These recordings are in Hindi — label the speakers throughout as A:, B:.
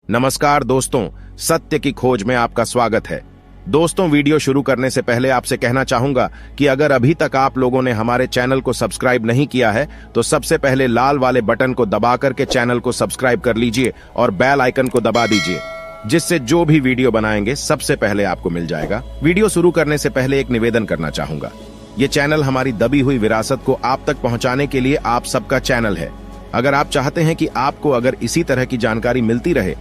A: नमस्कार दोस्तों, सत्य की खोज में आपका स्वागत है। दोस्तों, वीडियो शुरू करने से पहले आपसे कहना चाहूंगा कि अगर अभी तक आप लोगों ने हमारे चैनल को सब्सक्राइब नहीं किया है तो सबसे पहले लाल वाले बटन को दबा करके चैनल को सब्सक्राइब कर लीजिए और बेल आइकन को दबा दीजिए, जिससे जो भी वीडियो बनाएंगे सबसे पहले आपको मिल जाएगा। वीडियो शुरू करने से पहले एक निवेदन करना चाहूंगा। ये चैनल हमारी दबी हुई विरासत को आप तक पहुंचाने के लिए आप सबका चैनल है। अगर आप चाहते हैं कि आपको अगर इसी तरह की जानकारी मिलती रहे,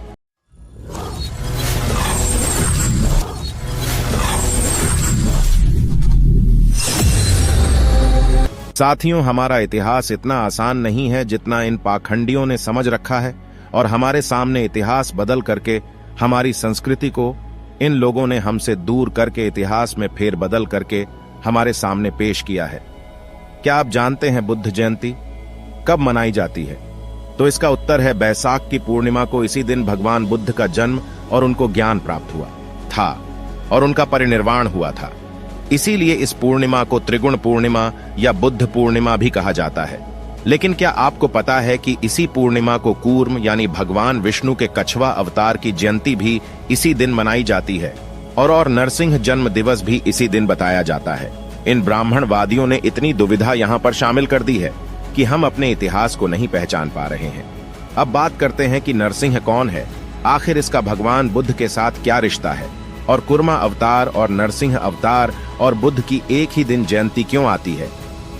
A: साथियों, हमारा इतिहास इतना आसान नहीं है जितना इन पाखंडियों ने समझ रखा है और हमारे सामने इतिहास बदल करके हमारी संस्कृति को इन लोगों ने हमसे दूर करके इतिहास में फेर बदल करके हमारे सामने पेश किया है। क्या आप जानते हैं बुद्ध जयंती कब मनाई जाती है? तो इसका उत्तर है बैसाख की पूर्णिमा को। इसी दिन भगवान बुद्ध का जन्म और उनको ज्ञान प्राप्त हुआ था और उनका परिनिर्वाण हुआ था। इसीलिए इस पूर्णिमा को त्रिगुण पूर्णिमा या बुद्ध पूर्णिमा भी कहा जाता है। लेकिन क्या आपको पता है कि इसी पूर्णिमा को कूर्म यानी भगवान विष्णु के कछवा अवतार की जयंती भी इसी दिन मनाई जाती है और नरसिंह जन्म दिवस भी इसी दिन बताया जाता है। इन ब्राह्मणवादियों ने इतनी दुविधा यहाँ पर शामिल कर दी है कि हम अपने इतिहास को नहीं पहचान पा रहे हैं। अब बात करते हैं कि नरसिंह कौन है, आखिर इसका भगवान बुद्ध के साथ क्या रिश्ता है और कुर्मा अवतार और नरसिंह अवतार और बुद्ध की एक ही दिन जयंती क्यों आती है?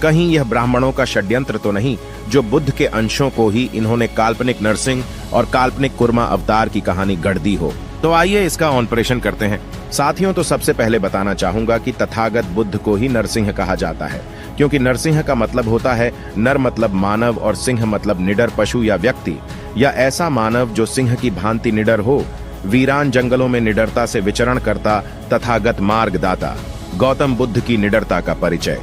A: कहीं यह ब्राह्मणों का षड्यंत्र तो नहीं जो बुद्ध के अंशों को ही इन्होंने काल्पनिक नरसिंह और काल्पनिक कुर्मा अवतार की कहानी गढ़ दी हो? तो आइए इसका ऑपरेशन करते हैं। साथियों, तो सबसे पहले बताना चाहूंगा कि तथागत बुद्ध को ही नरसिंह कहा जाता है, क्योंकि नरसिंह का मतलब होता है नर मतलब मानव और सिंह मतलब निडर पशु या व्यक्ति, या ऐसा मानव जो सिंह की भांति निडर हो। वीरान जंगलों में निडरता से विचरण करता तथागत मार्गदाता, गौतम बुद्ध की निडरता का परिचय।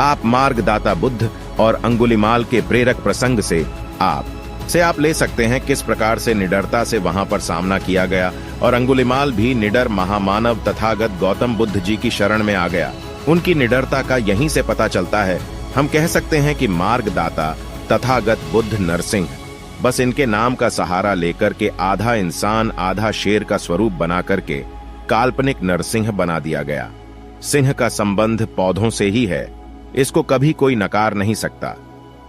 A: आप मार्गदाता बुद्ध और अंगुलिमाल के प्रेरक प्रसंग से आप ले सकते हैं किस प्रकार से निडरता से वहां पर सामना किया गया और अंगुलिमाल भी निडर महामानव तथागत गौतम बुद्ध जी की शरण में आ गया। उनकी निडरता का यहीं से पता चलता है। हम कह सकते हैं कि मार्गदाता तथागत बुद्ध नरसिंह, बस इनके नाम का सहारा लेकर के आधा इंसान आधा शेर का स्वरूप बना करके काल्पनिक नरसिंह बना दिया गया। सिंह का संबंध पौधों से ही है, इसको कभी कोई नकार नहीं सकता।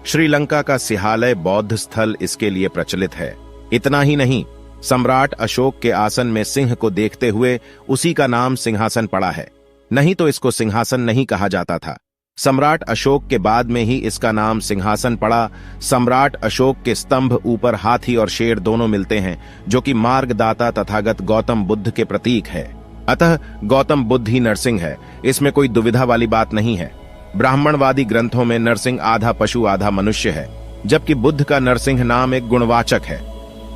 A: श्रीलंका का सिहालय बौद्ध स्थल इसके लिए प्रचलित है। इतना ही नहीं, सम्राट अशोक के आसन में सिंह को देखते हुए उसी का नाम सिंहासन पड़ा है, नहीं तो इसको सिंहासन नहीं कहा जाता था। सम्राट अशोक के बाद में ही इसका नाम सिंहासन पड़ा। सम्राट अशोक के स्तंभ ऊपर हाथी और शेर दोनों मिलते हैं, जो कि मार्गदाता तथागत गौतम बुद्ध के प्रतीक है। अतः गौतम बुद्ध ही नरसिंह है, इसमें कोई दुविधा वाली बात नहीं है। ब्राह्मणवादी ग्रंथों में नरसिंह आधा पशु आधा मनुष्य है, जबकि बुद्ध का नरसिंह नाम एक गुणवाचक है।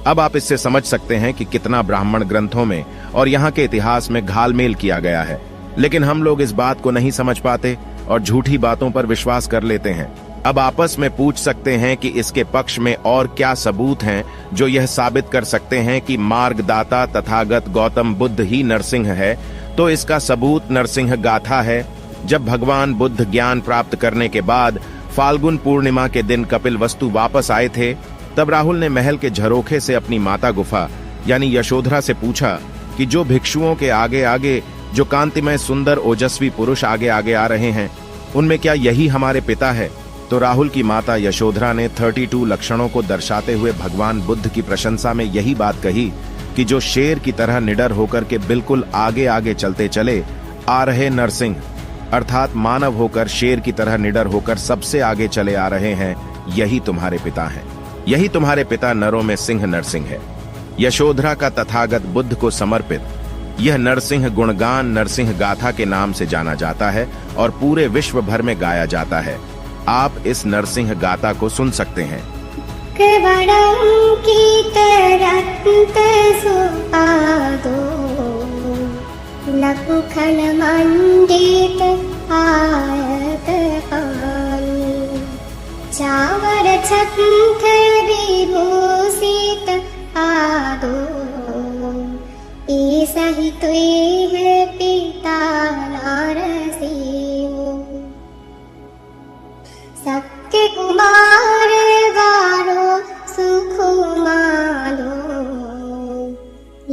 A: अब आप इससे समझ सकते हैं कि कितना ब्राह्मण ग्रंथों में और यहाँ के इतिहास में घालमेल किया गया है। लेकिन हम लोग इस बात को नहीं समझ पाते और झूठी बातों पर विश्वास कर लेते हैं। अब आपस में पूछ सकते हैं कि इसके पक्ष में और क्या सबूत हैं जो यह साबित कर सकते हैं कि मार्गदाता तथागत गौतम बुद्ध ही नरसिंह है। तो इसका सबूत नरसिंह गाथा है। जब भगवान बुद्ध ज्ञान प्राप्त करने के बाद फाल्गुन पूर्णिमा के दिन कपिलवस्तु वापस आए थे, तब राहुल ने महल के झरोखे से अपनी माता गुफा यानी यशोधरा से पूछा कि जो भिक्षुओं के आगे आगे जो कांतिमय सुंदर ओजस्वी पुरुष आगे आगे आ रहे हैं, उनमें क्या यही हमारे पिता है? तो राहुल की माता यशोधरा ने 32 लक्षणों को दर्शाते हुए भगवान बुद्ध की प्रशंसा में यही बात कही कि जो शेर की तरह निडर होकर के बिल्कुल आगे आगे चलते चले आ रहे नरसिंह, अर्थात मानव होकर शेर की तरह निडर होकर सबसे आगे चले आ रहे हैं, यही तुम्हारे पिता हैं। यही तुम्हारे पिता नरों में सिंह नरसिंह है। यशोधरा का तथागत बुद्ध को समर्पित यह नरसिंह गुणगान नरसिंह गाथा के नाम से जाना जाता है और पूरे विश्व भर में गाया जाता है। आप इस नरसिंह गाथा को सुन सकते हैं।
B: चावर छत्र विभूषित आदो, ऐसा ही तो है पिता नरसिंह। सत्य कुमार गारो सुखमालो,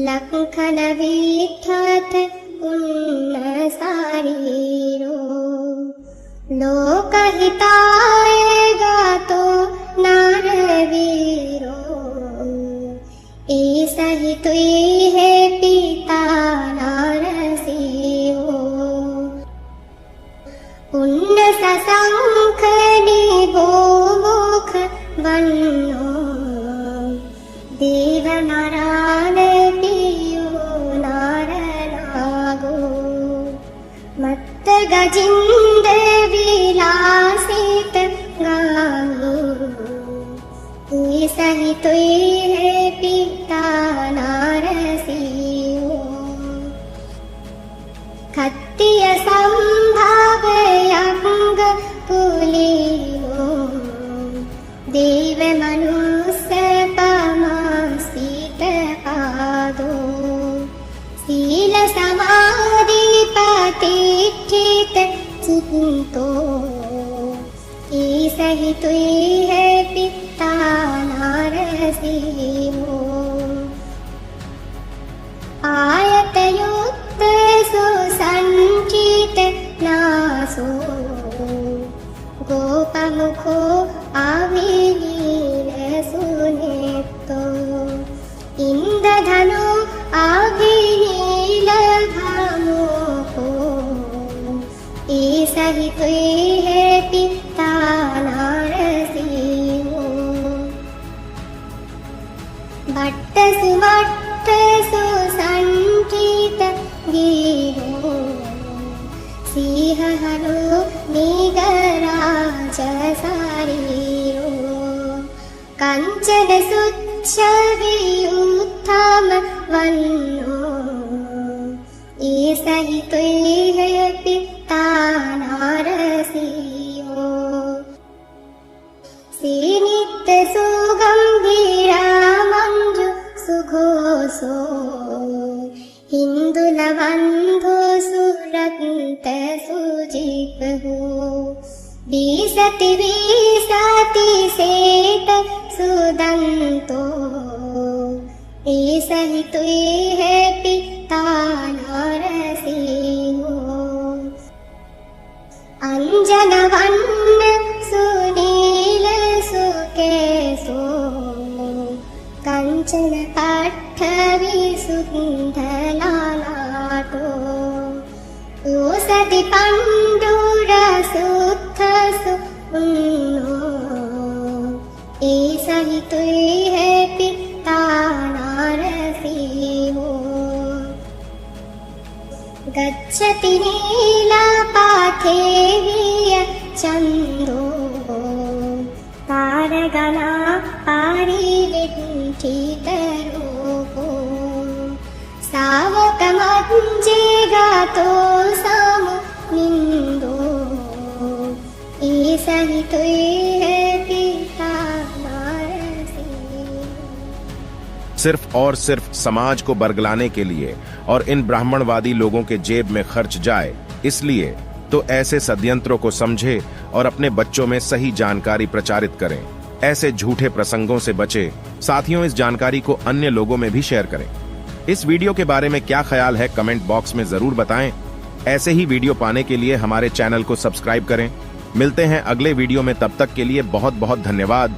B: लखन विख्यात पुण्य शरीरो लोकहिताय गातो नरवीरो ऐसा ही तुई है पिता नरसिंहो पुण्य सशंख निभो मुख वन्नो देव नारायण पियो नार नागो मत्त गजिंद विलासित गांगो ऐसा ही तुई है पिता नरसिंहो खत्तिय संभावयंग पुलिनो देव मनुष्य पमासीत पादो शील समाधि प्रतिष्ठित चिंतो ऐसा ही तुई है पिता नरसिंहो आयत युक्त सुसंचित नासो गोपमुखो आविलीन सुनेतो इंद्रधनु आविलीन भामुको ऐसा ही तुई है पिता नरसिंहो भट्ट सुमट्ट सुसंचित गिरो सिंह हरो निगराज शरीरो कंचन सुच्छ वियुत्थम वन्नो ऐसा ही तुई है पिता नरसिंहो श्रीनित्य सुगंभीरा मंजु सुघोषो हिंदुलबंधो सुरंत सुजीपहो विसति विसति सेत सुदंतो ऐसा ही तुई है पिता नरसिंहो अंजन वन्न सुनील सुकेशो कंचन पट्टवी सुंदलालाटो ओषधि पंडुर सुत्थसु उन्नो ऐसा ही तुई है पिता नरसिंहो गच्छति नीलपाथे विय चंदो तारगणा पारिविंचितरूपो सावक मज्जे गातो समुनिंदो ऐसा ही तुई है पिता नरसिंहो
A: सिर्फ और सिर्फ समाज को बरगलाने के लिए और इन ब्राह्मणवादी लोगों के जेब में खर्च जाए, इसलिए तो ऐसे षड्यंत्रों को समझे और अपने बच्चों में सही जानकारी प्रचारित करें। ऐसे झूठे प्रसंगों से बचे। साथियों, इस जानकारी को अन्य लोगों में भी शेयर करें। इस वीडियो के बारे में क्या ख्याल है कमेंट बॉक्स में जरूर बताएं। ऐसे ही वीडियो पाने के लिए हमारे चैनल को सब्सक्राइब करें। मिलते हैं अगले वीडियो में, तब तक के लिए बहुत बहुत धन्यवाद।